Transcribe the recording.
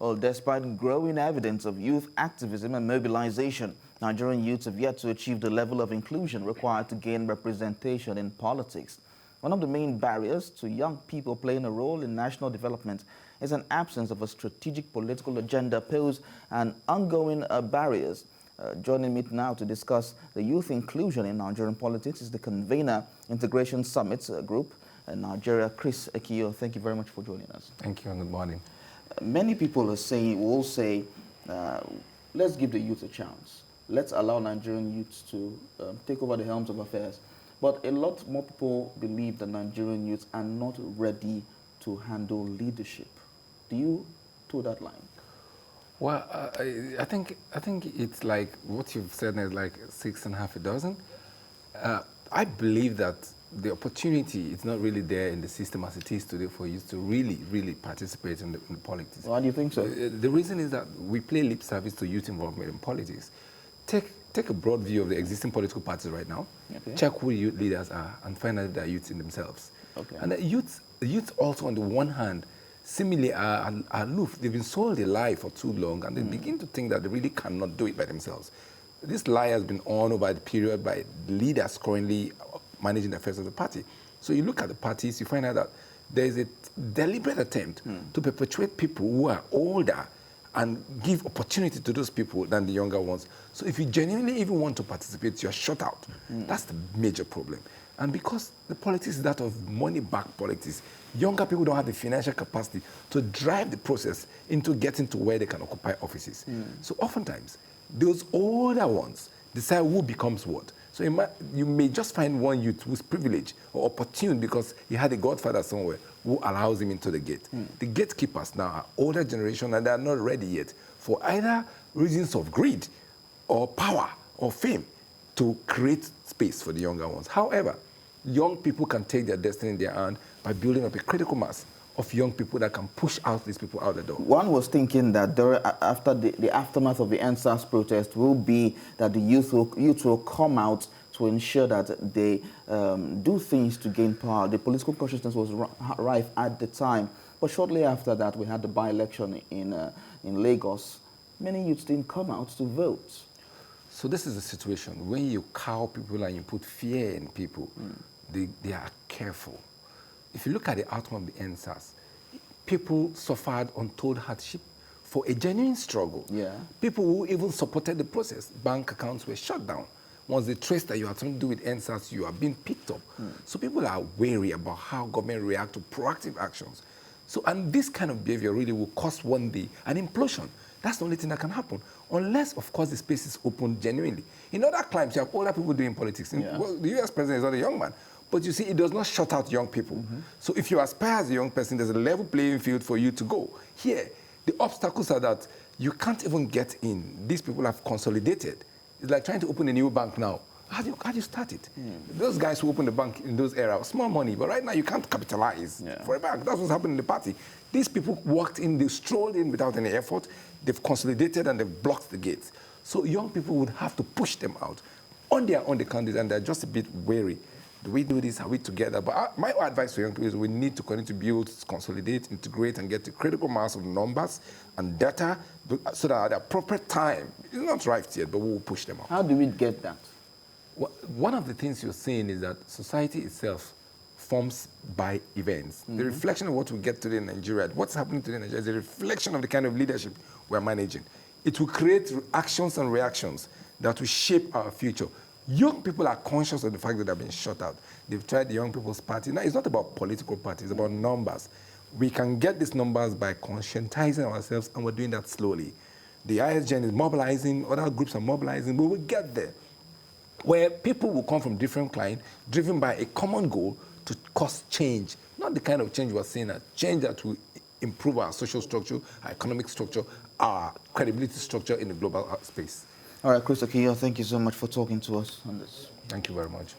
Well, despite growing evidence of youth activism and mobilization, Nigerian youths have yet to achieve the level of inclusion required to gain representation in politics. One of the main barriers to young people playing a role in national development is an absence of a strategic political agenda posed and ongoing barriers. Joining me now to discuss the youth inclusion in Nigerian politics is the convener, Integration Summit Group in Nigeria, Chris Ekiyor. Thank you very much for joining us. Thank you and good morning. Many people will say, let's give the youth a chance. Let's allow Nigerian youths to take over the helms of affairs. But a lot more people believe that Nigerian youths are not ready to handle leadership. Do you toe that line? Well, I think it's like what you've said is like 6.5 a dozen. I believe that the opportunity is not really there in the system as it is today for youth to really participate in the politics. Why do you think so? The reason is that we play lip service to youth involvement in politics. Take a broad view of the existing political parties right now. Okay. Check who youth leaders are and find out that youths in themselves. Okay. And the youth also, on the one hand, seemingly are aloof. They've been sold a lie for too long, and they begin to think that they really cannot do it by themselves. This lie has been on over the period by leaders currently managing the affairs of the party. So you look at the parties, you find out that there is a deliberate attempt to perpetuate people who are older and give opportunity to those people than the younger ones. So if you genuinely even want to participate, you're shut out. That's the major problem. And because the politics is that of money-backed politics, younger people don't have the financial capacity to drive the process into getting to where they can occupy offices. So oftentimes, those older ones decide who becomes what. So you may just find one youth who's privileged or opportune because he had a godfather somewhere who allows him into the gate. The gatekeepers now are older generation and they are not ready yet for either reasons of greed or power or fame to create space for the younger ones. However, young people can take their destiny in their hand by building up a critical mass of young people that can push out these people out the door. One was thinking that after the aftermath of the NSAS protest will be that the youth will come out to ensure that they do things to gain power. The political consciousness was rife at the time. But shortly after that, we had the by-election in Lagos. Many youths didn't come out to vote. So this is the situation. When you cow people and you put fear in people, they are careful. If you look at the outcome of the NSAS, people suffered untold hardship for a genuine struggle. Yeah. People who even supported the process, bank accounts were shut down. Once they trace that you have something to do with NSAS, you are being picked up. So people are wary about how government react to proactive actions. So, and this kind of behavior really will cause one day an implosion. That's the only thing that can happen, unless, of course, the space is open genuinely. In other climes, you have older people doing politics. Well, the US president is not a young man. But you see, it does not shut out young people. So if you aspire as a young person, there's a level playing field for you to go. Here, the obstacles are that you can't even get in. These people have consolidated. It's like trying to open a new bank now. How do you start it? Those guys who opened the bank in those eras, small money, but right now you can't capitalize for a bank. That's what's happening in the party. These people walked in, they strolled in without any effort. They've consolidated and they've blocked the gates. So young people would have to push them out on their own account, and they're just a bit wary. Do we do this? Are we together? But my advice to young people is we need to continue to build, consolidate, integrate, and get the critical mass of numbers and data so that at the appropriate time, it's not right yet, but we'll push them out. How do we get that? Well, one of the things you're saying is that society itself forms by events. The reflection of what we get today in Nigeria, what's happening today in Nigeria is a reflection of the kind of leadership we're managing. It will create actions and reactions that will shape our future. Young people are conscious of the fact that they've been shut out. They've tried the Young People's Party. Now, it's not about political parties, it's about numbers. We can get these numbers by conscientizing ourselves, and we're doing that slowly. The ISGN is mobilizing, other groups are mobilizing, but we'll get there. Where people will come from different clients, driven by a common goal to cause change. Not the kind of change we're seeing, a change that will improve our social structure, our economic structure, our credibility structure in the global space. All right, Chris Ekiyor, thank you so much for talking to us on this. Thank you very much.